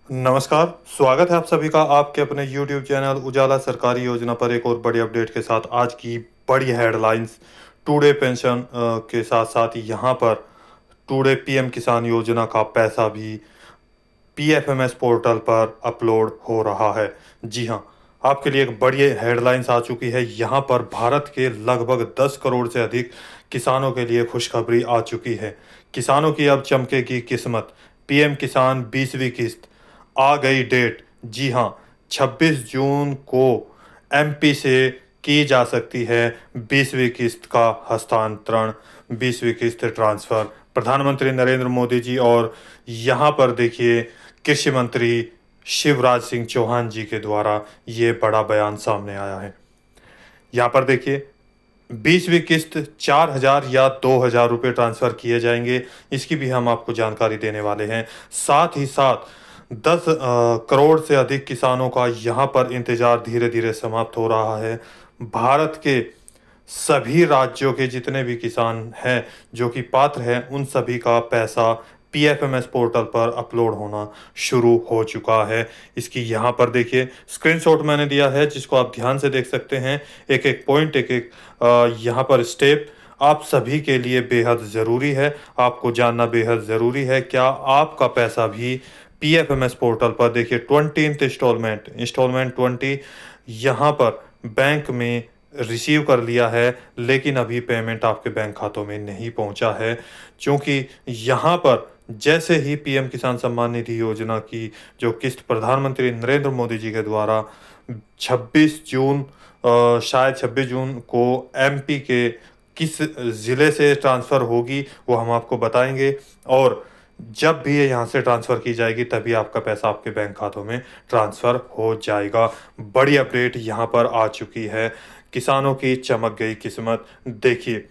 नमस्कार, स्वागत है आप सभी का आपके अपने YouTube चैनल उजाला सरकारी योजना पर एक और बड़ी अपडेट के साथ। आज की बड़ी हेडलाइंस टुडे पेंशन के साथ साथ यहाँ पर टुडे पीएम किसान योजना का पैसा भी पीएफएमएस पोर्टल पर अपलोड हो रहा है। जी हाँ, आपके लिए एक बड़ी हेडलाइंस आ चुकी है। यहाँ पर भारत के लगभग 10 करोड़ से अधिक किसानों के लिए खुशखबरी आ चुकी है। किसानों की अब चमकेगी किस्मत। पीएम किसान 20वीं किस्त आ गई डेट। जी हाँ, 26 जून को एमपी से की जा सकती है 20वीं किस्त का हस्तांतरण, 20वीं किस्त ट्रांसफ़र। प्रधानमंत्री नरेंद्र मोदी जी और यहाँ पर देखिए कृषि मंत्री शिवराज सिंह चौहान जी के द्वारा ये बड़ा बयान सामने आया है। यहाँ पर देखिए 20वीं किस्त 4,000 या 2,000 रुपये ट्रांसफ़र किए जाएंगे। इसकी भी हम आपको जानकारी देने वाले हैं। साथ ही साथ 10 करोड़ से अधिक किसानों का यहाँ पर इंतज़ार धीरे धीरे समाप्त हो रहा है। भारत के सभी राज्यों के जितने भी किसान हैं जो कि पात्र हैं, उन सभी का पैसा पीएफएमएस पोर्टल पर अपलोड होना शुरू हो चुका है। इसकी यहाँ पर देखिए स्क्रीनशॉट मैंने दिया है, जिसको आप ध्यान से देख सकते हैं। एक एक पॉइंट, एक एक यहाँ पर स्टेप आप सभी के लिए बेहद ज़रूरी है। आपको जानना बेहद ज़रूरी है क्या आपका पैसा भी पीएफएमएस पोर्टल पर देखिए 20th इंस्टॉलमेंट 20 यहाँ पर बैंक में रिसीव कर लिया है, लेकिन अभी पेमेंट आपके बैंक खातों में नहीं पहुंचा है। क्योंकि यहाँ पर जैसे ही पीएम किसान सम्मान निधि योजना की जो किस्त प्रधानमंत्री नरेंद्र मोदी जी के द्वारा 26 जून शायद 26 जून को एमपी के किस ज़िले से ट्रांसफ़र होगी वो हम आपको बताएंगे। और जब भी ये यहाँ से ट्रांसफ़र की जाएगी तभी आपका पैसा आपके बैंक खातों में ट्रांसफ़र हो जाएगा। बड़ी अपडेट यहाँ पर आ चुकी है। किसानों की चमक गई किस्मत। देखिए,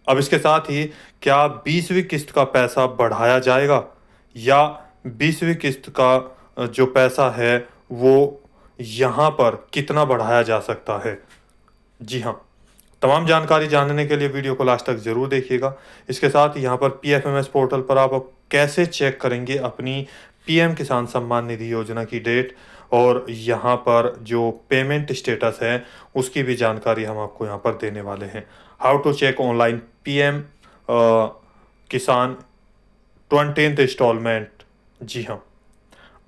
अब इसके साथ ही क्या 20वीं किस्त का पैसा बढ़ाया जाएगा या 20वीं किस्त का जो पैसा है वो यहाँ पर कितना बढ़ाया जा सकता है? जी हाँ, तमाम जानकारी जानने के लिए वीडियो को लास्ट तक ज़रूर देखिएगा। इसके साथ ही यहाँ पर पीएफएमएस पोर्टल पर आप कैसे चेक करेंगे अपनी पीएम किसान सम्मान निधि योजना की डेट और यहाँ पर जो पेमेंट स्टेटस है उसकी भी जानकारी हम आपको यहाँ पर देने वाले हैं। How to check online PM Kisan 20th instalment. जी हाँ,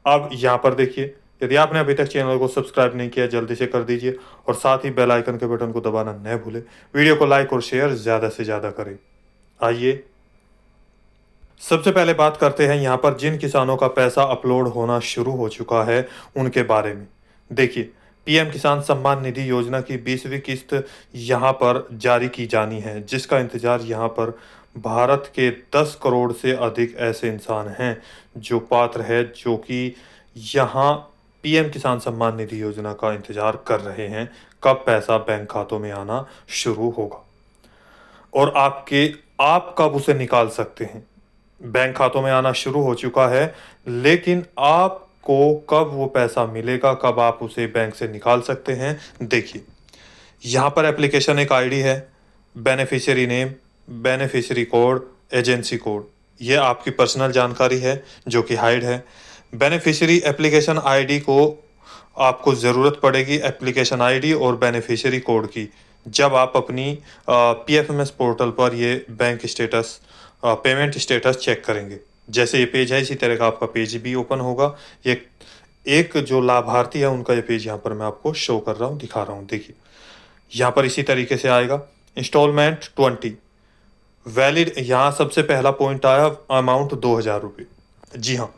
अब यहाँ पर देखिए, यदि आपने अभी तक चैनल को सब्सक्राइब नहीं किया जल्दी से कर दीजिए और साथ ही बेल आइकन के बटन को दबाना न भूलें। वीडियो को लाइक और शेयर ज़्यादा से ज़्यादा करें। आइए सबसे पहले बात करते हैं यहाँ पर जिन किसानों का पैसा अपलोड होना शुरू हो चुका है उनके बारे में। देखिए, पीएम किसान सम्मान निधि योजना की 20वीं किस्त यहाँ पर जारी की जानी है, जिसका इंतज़ार यहाँ पर भारत के 10 करोड़ से अधिक ऐसे इंसान हैं जो पात्र है, जो कि यहाँ पीएम किसान सम्मान निधि योजना का इंतज़ार कर रहे हैं कब पैसा बैंक खातों में आना शुरू होगा और आप कब उसे निकाल सकते हैं। बैंक खातों में आना शुरू हो चुका है, लेकिन आपको कब वो पैसा मिलेगा, कब आप उसे बैंक से निकाल सकते हैं। देखिए, यहाँ पर एप्लीकेशन एक आईडी है, beneficiary name, beneficiary code, agency code. ये आपकी पर्सनल जानकारी है जो कि हाइड है। बेनिफिशियरी एप्लीकेशन आईडी को आपको ज़रूरत पड़ेगी एप्लीकेशन आईडी और बेनिफिशियरी कोड की, जब आप अपनी पीएफएमएस पोर्टल पर ये bank status payment status check करेंगे। जैसे ये पेज है इसी तरह का आपका पेज भी ओपन होगा। ये एक जो लाभार्थी है उनका ये पेज यहाँ पर मैं आपको शो कर रहा हूँ, दिखा रहा हूँ। देखिए, यहाँ पर इसी तरीके से आएगा। इंस्टॉलमेंट 20 वैलिड, यहाँ सबसे पहला पॉइंट आया अमाउंट 2,000 रुपये। जी हाँ,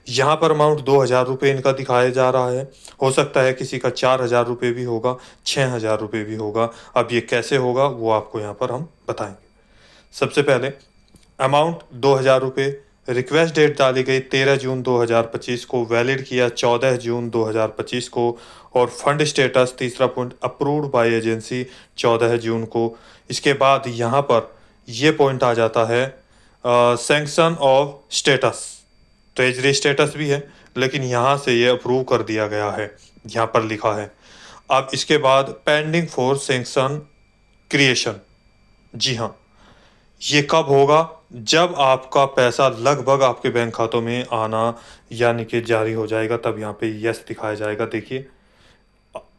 यहाँ पर अमाउंट 2,000 रुपये इनका दिखाया जा रहा है। हो सकता है किसी का 4,000 रुपये भी होगा, 6,000 रुपये भी होगा। अब ये कैसे होगा वो आपको यहाँ पर हम बताएंगे। सबसे पहले अमाउंट 2,000 रुपये, रिक्वेस्ट डेट डाली गई 13 जून 2025 को, वैलिड किया 14 जून 2025 को और फंड स्टेटस तीसरा पॉइंट अप्रूव्ड बाय एजेंसी 14 जून को। इसके बाद यहाँ पर ये पॉइंट आ जाता है sanction of status. Treasury status भी है, लेकिन यहाँ से ये अप्रूव कर दिया गया है, यहाँ पर लिखा है। अब इसके बाद पेंडिंग फॉर सैंक्शन क्रिएशन। जी हाँ, ये कब होगा जब आपका पैसा लगभग आपके बैंक खातों में आना यानी कि जारी हो जाएगा, तब यहाँ पे यस दिखाया जाएगा। देखिए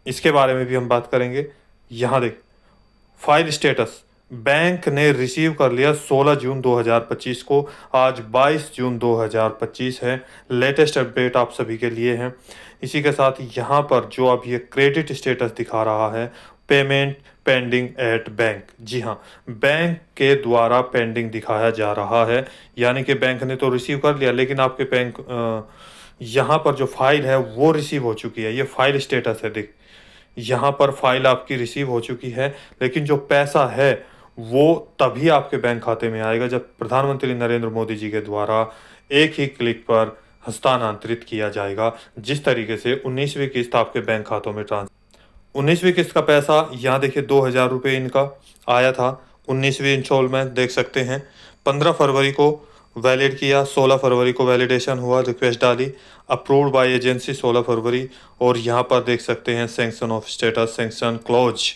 इसके बारे में भी हम बात करेंगे। यहाँ देख फाइल स्टेटस, बैंक ने रिसीव कर लिया 16 जून 2025 को, आज 22 जून 2025 है। लेटेस्ट अपडेट आप सभी के लिए हैं। इसी के साथ यहाँ पर जो अब ये क्रेडिट स्टेटस दिखा रहा है, पेमेंट पेंडिंग एट बैंक, जी हाँ, बैंक के द्वारा पेंडिंग दिखाया जा रहा है। यानी कि बैंक ने तो रिसीव कर लिया, लेकिन आपके बैंक यहाँ पर जो फाइल है वो रिसीव हो चुकी है। ये फाइल स्टेटस है, देख यहाँ पर फाइल आपकी रिसीव हो चुकी है, लेकिन जो पैसा है वो तभी आपके बैंक खाते में आएगा जब प्रधानमंत्री नरेंद्र मोदी जी के द्वारा एक ही क्लिक पर हस्तांतरित किया जाएगा। जिस तरीके से 19वीं किस्त आपके बैंक खातों में 19वीं किस्त का पैसा यहाँ देखिए 2,000 रुपये इनका आया था। 19वीं इंस्टॉलमेंट देख सकते हैं, 15 फरवरी को वैलिड किया, 16 फरवरी को वैलिडेशन हुआ, रिक्वेस्ट डाली, अप्रूव्ड बाय एजेंसी 16 फरवरी। और यहाँ पर देख सकते हैं sanction of status, sanction close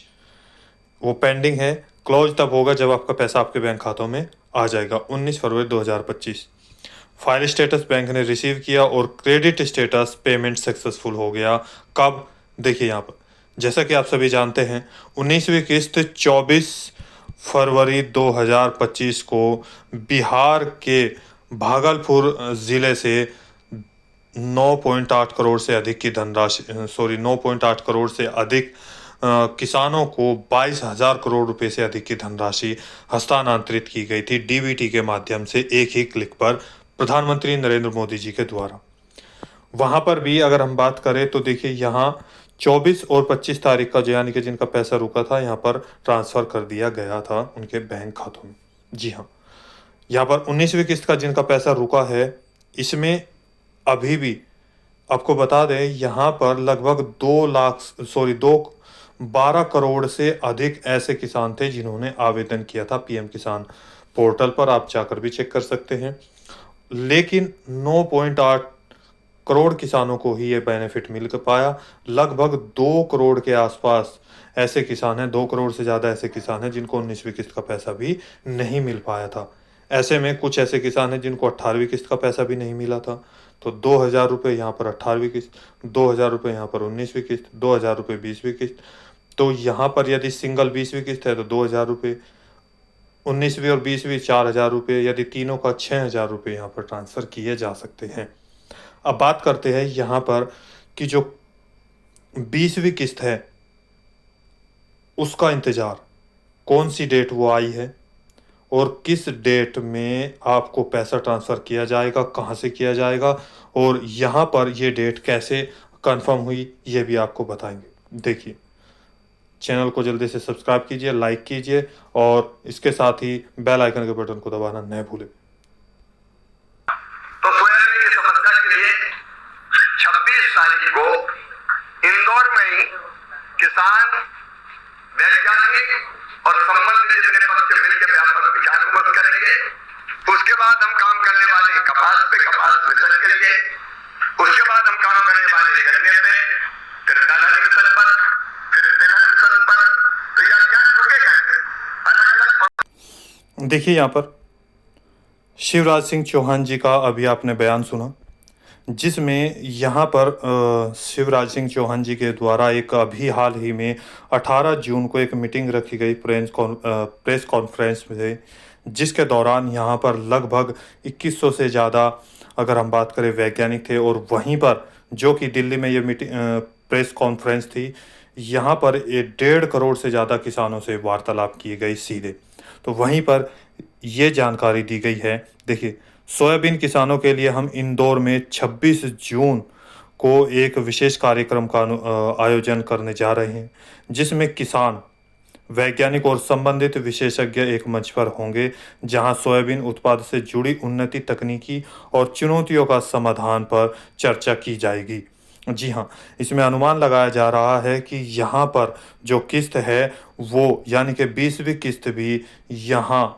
वो पेंडिंग है। क्लोज तब होगा जब आपका पैसा आपके बैंक खातों में आ जाएगा। 19 फरवरी 2025 फाइल स्टेटस बैंक ने रिसीव किया और क्रेडिट स्टेटस पेमेंट सक्सेसफुल हो गया। कब, देखिए यहाँ पर जैसा कि आप सभी जानते हैं 19वीं किस्त 24 फरवरी 2025 को बिहार के भागलपुर ज़िले से 9.8 करोड़ से अधिक की धनराशि 9.8 करोड़ से अधिक किसानों को 22,000 करोड़ रुपए से अधिक की धनराशि हस्तांतरित की गई थी डीबीटी के माध्यम से एक ही क्लिक पर प्रधानमंत्री नरेंद्र मोदी जी के द्वारा। वहां पर भी अगर हम बात करें तो देखिए यहाँ 24 और 25 तारीख का यानी कि जिनका पैसा रुका था यहाँ पर ट्रांसफ़र कर दिया गया था उनके बैंक खातों में। जी हाँ, यहाँ पर 19वीं किस्त का जिनका पैसा रुका है, इसमें अभी भी आपको बता दें यहाँ पर लगभग 12 करोड़ से अधिक ऐसे किसान थे जिन्होंने आवेदन किया था पीएम किसान पोर्टल पर, आप जाकर भी चेक कर सकते हैं। लेकिन 9.8 करोड़ किसानों को ही ये बेनिफिट मिल पाया। लगभग 2 करोड़ के आसपास ऐसे किसान हैं, 2 करोड़ से ज़्यादा ऐसे किसान हैं जिनको 19वीं किस्त का पैसा भी नहीं मिल पाया था। ऐसे में कुछ ऐसे किसान हैं जिनको 18वीं किस्त का पैसा भी नहीं मिला था। तो 2,000 रुपये यहाँ पर 18वीं किस्त, 2,000 रुपये यहाँ पर 19वीं किस्त, 2,000 रुपये 20वीं किस्त। तो यहाँ पर यदि सिंगल 20वीं किस्त है तो 2,000 रुपये, 19वीं और 20वीं 4,000 रुपये, यदि तीनों का 6,000 रुपये यहाँ पर ट्रांसफ़र किए जा सकते हैं। अब बात करते हैं यहाँ पर कि जो 20वीं किस्त है उसका इंतज़ार, कौन सी डेट वो आई है और किस डेट में आपको पैसा ट्रांसफ़र किया जाएगा, कहाँ से किया जाएगा और यहाँ पर ये डेट कैसे कंफर्म हुई, ये भी आपको बताएंगे। देखिए चैनल को जल्दी से सब्सक्राइब कीजिए, लाइक कीजिए और इसके साथ ही बेल आइकन के बटन को दबाना न भूलें। तो सोयाबीन की समस्या के लिए 26 तारीख को इंदौर में ही किसान, वैज्ञानिक और संबंधित जितने पक्ष मिलकर व्यापक विचार विमर्श करेंगे। उसके बाद हम काम करने वाले कपास पे, कपास रिसर्च के लिए, उसके बाद हम काम करने वाले गन्ने पे, फिर दलहन मिसल पर, फिर तिलहन मिसल पर। तो ये अभियान रुकेगा अलग अलग। देखिए यहाँ पर शिवराज सिंह चौहान जी का अभी आपने बयान सुना, जिसमें यहाँ पर शिवराज सिंह चौहान जी के द्वारा एक अभी हाल ही में 18 जून को एक मीटिंग रखी गई प्रेस कॉन्फ्रेंस में, जिसके दौरान यहाँ पर लगभग 2100 से ज़्यादा अगर हम बात करें वैज्ञानिक थे। और वहीं पर जो कि दिल्ली में ये मीटिंग प्रेस कॉन्फ्रेंस थी, यहाँ पर 1.5 करोड़ से ज़्यादा किसानों से वार्तालाप की गई सीधे। तो वहीं पर ये जानकारी दी गई है। देखिए सोयाबीन किसानों के लिए हम इंदौर में 26 जून को एक विशेष कार्यक्रम का आयोजन करने जा रहे हैं, जिसमें किसान, वैज्ञानिक और संबंधित विशेषज्ञ एक मंच पर होंगे, जहां सोयाबीन उत्पाद से जुड़ी उन्नति, तकनीकी और चुनौतियों का समाधान पर चर्चा की जाएगी। जी हाँ, इसमें अनुमान लगाया जा रहा है कि यहाँ पर जो किस्त है वो यानी कि 20वीं किस्त भी यहाँ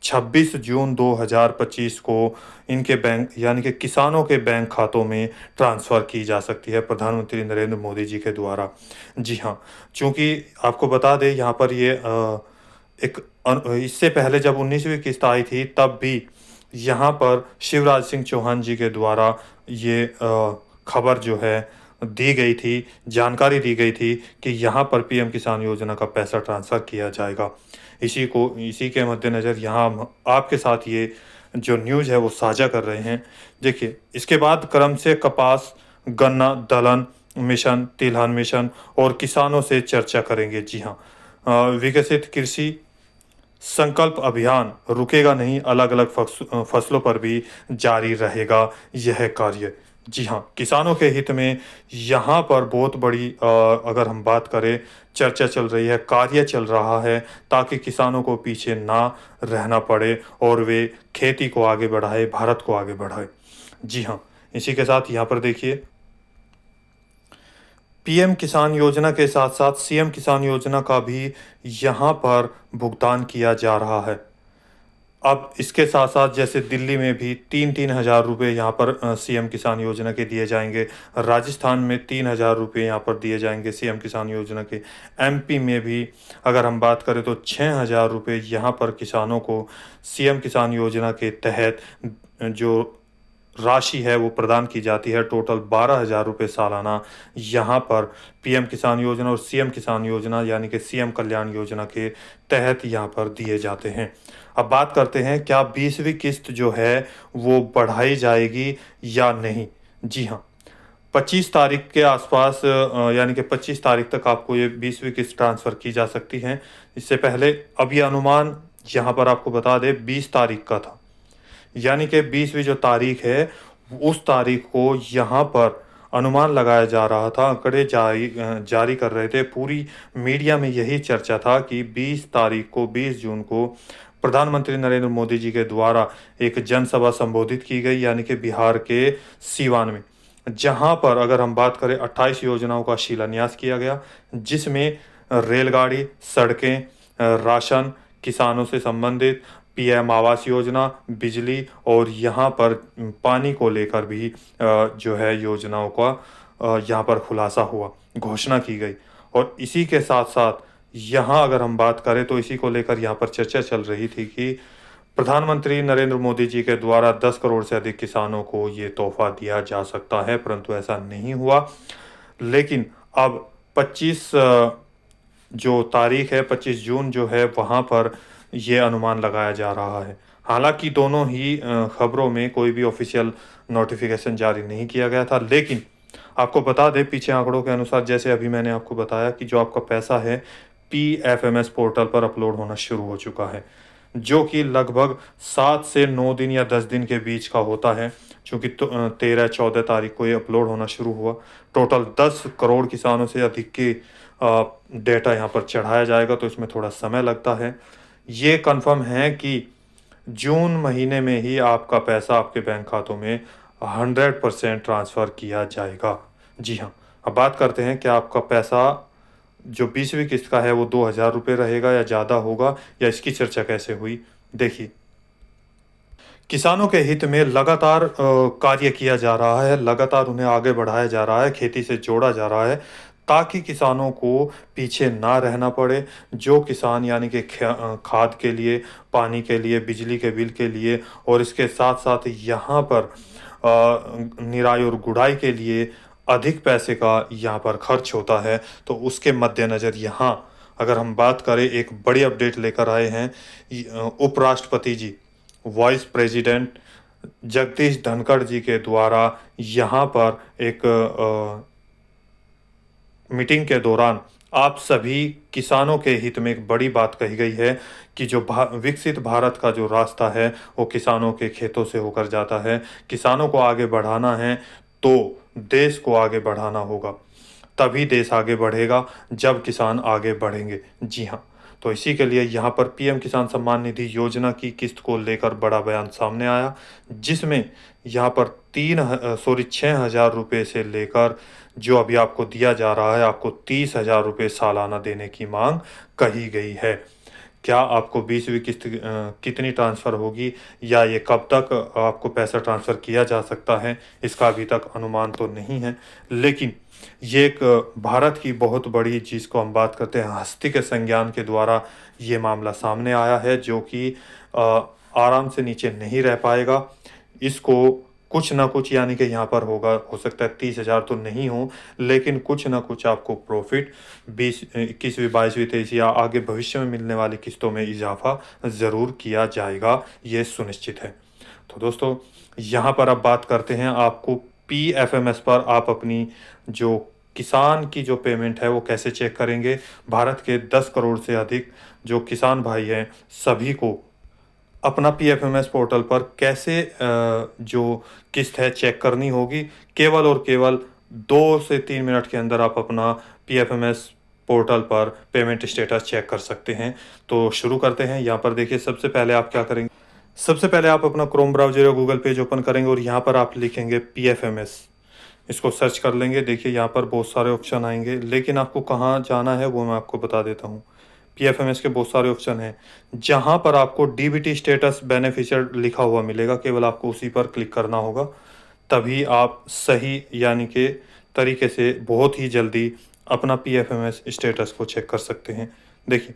26 जून 2025 को इनके बैंक यानी कि किसानों के बैंक खातों में ट्रांसफ़र की जा सकती है प्रधानमंत्री नरेंद्र मोदी जी के द्वारा। जी हाँ, चूँकि आपको बता दें यहाँ पर ये एक इससे पहले जब 19वीं किस्त आई थी तब भी यहाँ पर शिवराज सिंह चौहान जी के द्वारा ये खबर जो है दी गई थी, जानकारी दी गई थी कि यहाँ पर पीएम किसान योजना का पैसा ट्रांसफ़र किया जाएगा। इसी के मद्देनज़र यहाँ हम आपके साथ ये जो न्यूज़ है वो साझा कर रहे हैं। देखिए, इसके बाद क्रम से कपास, गन्ना, दलहन मिशन, तिलहन मिशन और किसानों से चर्चा करेंगे। जी हाँ, विकसित कृषि संकल्प अभियान रुकेगा नहीं, अलग-अलग फसलों पर भी जारी रहेगा यह कार्य। जी हाँ, किसानों के हित में यहाँ पर बहुत बड़ी अगर हम बात करें, चर्चा चल रही है, कार्य चल रहा है ताकि किसानों को पीछे ना रहना पड़े और वे खेती को आगे बढ़ाएँ, भारत को आगे बढ़ाएँ। जी हाँ, इसी के साथ यहाँ पर देखिए, पीएम किसान योजना के साथ-साथ सीएम किसान योजना का भी यहाँ पर भुगतान किया जा रहा है। अब इसके साथ-साथ जैसे दिल्ली में भी 3-3 हज़ार रुपए यहाँ पर सीएम किसान योजना के दिए जाएँगे। राजस्थान में 3 हज़ार रुपए यहाँ पर दिए जाएँगे सीएम किसान योजना के। एमपी में भी अगर हम बात करें तो 6 हज़ार रुपए यहाँ पर किसानों को सीएम किसान योजना के तहत जो राशि है वो प्रदान की जाती है। टोटल 12,000 रुपए सालाना यहाँ पर पीएम किसान योजना और सीएम किसान योजना यानी कि सीएम कल्याण योजना के तहत यहाँ पर दिए जाते हैं। अब बात करते हैं, क्या 20वीं किस्त जो है वो बढ़ाई जाएगी या नहीं? जी हाँ, 25 तारीख के आसपास यानी कि 25 तारीख तक आपको ये 20वीं किस्त ट्रांसफ़र की जा सकती हैं। इससे पहले अब ये अनुमान यहाँ पर आपको बता दें 20 तारीख का था। यानी कि 20वीं जो तारीख है, उस तारीख को यहाँ पर अनुमान लगाया जा रहा था, आंकड़े जारी कर रहे थे। पूरी मीडिया में यही चर्चा था कि 20 तारीख को, 20 जून को प्रधानमंत्री नरेंद्र मोदी जी के द्वारा एक जनसभा संबोधित की गई, यानी कि बिहार के सीवान में। जहाँ पर अगर हम बात करें 28 योजनाओं का शिलान्यास किया गया, जिसमें रेलगाड़ी, सड़कें, राशन, किसानों से संबंधित पीएम आवास योजना, बिजली और यहाँ पर पानी को लेकर भी जो है योजनाओं का यहाँ पर खुलासा हुआ, घोषणा की गई। और इसी के साथ-साथ यहाँ अगर हम बात करें तो इसी को लेकर यहाँ पर चर्चा चल रही थी कि प्रधानमंत्री नरेंद्र मोदी जी के द्वारा 10 करोड़ से अधिक किसानों को ये तोहफ़ा दिया जा सकता है, परंतु ऐसा नहीं हुआ। लेकिन अब 25 जो तारीख है, 25 जून जो है, वहाँ पर ये अनुमान लगाया जा रहा है। हालाँकि दोनों ही खबरों में कोई भी ऑफ़िशियल नोटिफ़िकेशन जारी नहीं किया गया था, लेकिन आपको बता दें पीछे आंकड़ों के अनुसार, जैसे अभी मैंने आपको बताया कि जो आपका पैसा है पीएफएमएस पोर्टल पर अपलोड होना शुरू हो चुका है, जो कि लगभग 7 से 9 दिन या 10 दिन के बीच का होता है। चूँकि 13-14 तारीख को ये अपलोड होना शुरू हुआ। टोटल 10 करोड़ किसानों से अधिक की डेटा यहाँ पर चढ़ाया जाएगा, तो इसमें थोड़ा समय लगता है। ये कन्फर्म है कि जून महीने में ही आपका पैसा आपके बैंक खातों में 100% ट्रांसफ़र किया जाएगा। जी हाँ, अब बात करते हैं, क्या आपका पैसा जो 20वीं किस्त का है वो 2,000 रुपये रहेगा या ज़्यादा होगा, या इसकी चर्चा कैसे हुई? देखिए, किसानों के हित में लगातार कार्य किया जा रहा है, लगातार उन्हें आगे बढ़ाया जा रहा है, खेती से जोड़ा जा रहा है, ताकि किसानों को पीछे ना रहना पड़े। जो किसान यानी कि खाद के लिए, पानी के लिए, बिजली के बिल के लिए और इसके साथ-साथ यहाँ पर निराई और गुड़ाई के लिए अधिक पैसे का यहाँ पर खर्च होता है, तो उसके मद्देनज़र यहाँ अगर हम बात करें, एक बड़ी अपडेट लेकर आए हैं। उपराष्ट्रपति जी, वाइस प्रेसिडेंट जगदीश धनखड़ जी के द्वारा यहाँ पर एक मीटिंग के दौरान आप सभी किसानों के हित में एक बड़ी बात कही गई है कि जो विकसित भारत का जो रास्ता है वो किसानों के खेतों से होकर जाता है। किसानों को आगे बढ़ाना है तो देश को आगे बढ़ाना होगा, तभी देश आगे बढ़ेगा जब किसान आगे बढ़ेंगे। जी हाँ, तो इसी के लिए यहाँ पर पीएम किसान सम्मान निधि योजना की किस्त को लेकर बड़ा बयान सामने आया, जिसमें यहाँ पर 6,000 रुपये से लेकर जो अभी आपको दिया जा रहा है, आपको 30,000 रुपये सालाना देने की मांग कही गई है। क्या आपको 20वीं किस्त कितनी ट्रांसफ़र होगी या ये कब तक आपको पैसा ट्रांसफ़र किया जा सकता है, इसका अभी तक अनुमान तो नहीं है। लेकिन ये एक भारत की बहुत बड़ी चीज़ को हम बात करते हैं, हस्ती के संज्ञान के द्वारा ये मामला सामने आया है, जो कि आराम से नीचे नहीं रह पाएगा। इसको कुछ ना कुछ यानी कि यहाँ पर होगा, हो सकता है 30,000 तो नहीं हो, लेकिन कुछ ना कुछ आपको प्रॉफ़िट 21वीं, 22वीं, 23वीं या आगे भविष्य में मिलने वाली किस्तों में इजाफ़ा ज़रूर किया जाएगा, ये सुनिश्चित है। तो दोस्तों, यहाँ पर अब बात करते हैं आपको पीएफएमएस पर आप अपनी जो किसान की जो पेमेंट है वो कैसे चेक करेंगे। भारत के 10 करोड़ से अधिक जो किसान भाई हैं, सभी को अपना पीएफएमएस पोर्टल पर कैसे जो किस्त है चेक करनी होगी। केवल और केवल 2 से 3 मिनट के अंदर आप अपना पीएफएमएस पोर्टल पर पेमेंट स्टेटस चेक कर सकते हैं। तो शुरू करते हैं। यहाँ पर देखिए, सबसे पहले आप क्या करेंगे, सबसे पहले आप अपना क्रोम ब्राउज़र या गूगल पेज ओपन करेंगे और यहाँ पर आप लिखेंगे पीएफएमएस। इसको सर्च कर लेंगे। देखिए, यहाँ पर बहुत सारे ऑप्शन आएँगे, लेकिन आपको कहाँ जाना है वो मैं आपको बता देता हूँ। पीएफएमएस के बहुत सारे ऑप्शन हैं, जहाँ पर आपको डीबीटी स्टेटस बेनिफिशियर लिखा हुआ मिलेगा, केवल आपको उसी पर क्लिक करना होगा। तभी आप सही यानी कि तरीके से बहुत ही जल्दी अपना पीएफएमएस स्टेटस को चेक कर सकते हैं। देखिए,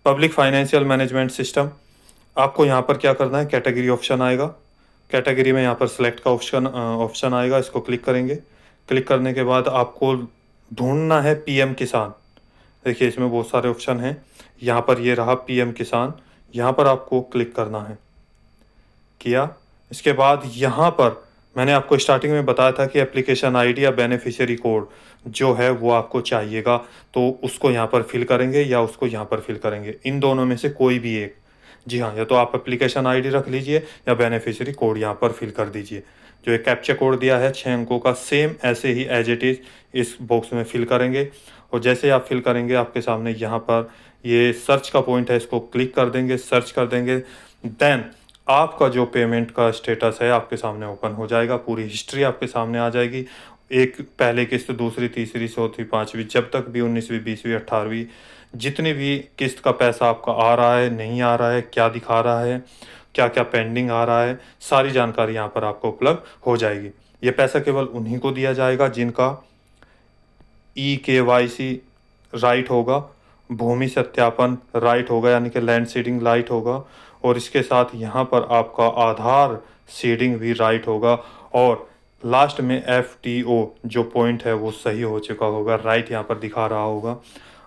पब्लिक फाइनेंशियल मैनेजमेंट सिस्टम, आपको यहाँ पर क्या करना है, कैटेगरी ऑप्शन आएगा। कैटेगरी में यहाँ पर सिलेक्ट का ऑप्शन आएगा, इसको क्लिक करेंगे। क्लिक करने के बाद आपको ढूंढना है पीएम किसान। देखिए, इसमें बहुत सारे ऑप्शन हैं। यहाँ पर ये रहा पीएम किसान, यहाँ पर आपको क्लिक करना है। किया, इसके बाद यहाँ पर मैंने आपको स्टार्टिंग में बताया था कि एप्लीकेशन आईडी या बेनिफिशियरी कोड जो है वो आपको चाहिएगा, तो उसको यहाँ पर फिल करेंगे या उसको यहाँ पर फिल करेंगे, इन दोनों में से कोई भी एक। जी हाँ, या तो आप एप्लीकेशन आईडी रख लीजिए या बेनिफिशियरी कोड यहाँ पर फिल कर दीजिए। जो एक कैप्चा कोड दिया है 6 अंकों का, सेम ऐसे ही एज इट इज़ इस बॉक्स में फिल करेंगे। और जैसे आप फिल करेंगे, आपके सामने यहाँ पर ये सर्च का पॉइंट है, इसको क्लिक कर देंगे, सर्च कर देंगे। देन आपका जो पेमेंट का स्टेटस है आपके सामने ओपन हो जाएगा, पूरी हिस्ट्री आपके सामने आ जाएगी। एक पहले किस्त, दूसरी, तीसरी, चौथी, 5वीं, जब तक भी 19वीं, 20वीं, 18वीं जितनी भी किस्त का पैसा आपका आ रहा है, नहीं आ रहा है, क्या दिखा रहा है, क्या-क्या पेंडिंग आ रहा है, सारी जानकारी यहाँ पर आपको उपलब्ध हो जाएगी। ये पैसा केवल उन्हीं को दिया जाएगा जिनका ई-केवाईसी राइट होगा, भूमि सत्यापन राइट होगा यानी कि लैंड सीडिंग राइट होगा, और इसके साथ यहाँ पर आपका आधार सीडिंग भी राइट होगा, और लास्ट में एफटीओ जो पॉइंट है वो सही हो चुका होगा, राइट यहाँ पर दिखा रहा होगा।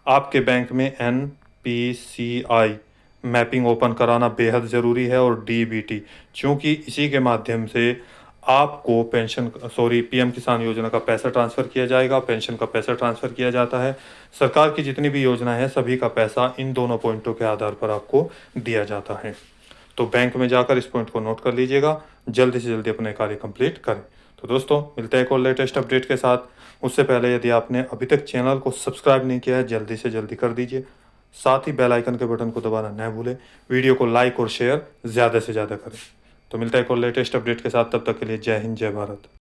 आपके बैंक में एनपीसीआई मैपिंग ओपन कराना बेहद ज़रूरी है, और डीबीटी, चूँकि इसी के माध्यम से आपको पीएम किसान योजना का पैसा ट्रांसफ़र किया जाएगा, पेंशन का पैसा ट्रांसफ़र किया जाता है। सरकार की जितनी भी योजना है, सभी का पैसा इन दोनों पॉइंटों के आधार पर आपको दिया जाता है। तो बैंक में जाकर इस पॉइंट को नोट कर लीजिएगा, जल्दी से जल्दी अपने कार्य कंप्लीट करें। तो दोस्तों, मिलते हैं एक और लेटेस्ट अपडेट के साथ। उससे पहले यदि आपने अभी तक चैनल को सब्सक्राइब नहीं किया है, जल्दी से जल्दी कर दीजिए। साथ ही बेल आइकन के बटन को दबाना न भूलें। वीडियो को लाइक और शेयर ज़्यादा से ज़्यादा करें। तो मिलता है एक और लेटेस्ट अपडेट के साथ, तब तक के लिए जय हिंद, जय भारत।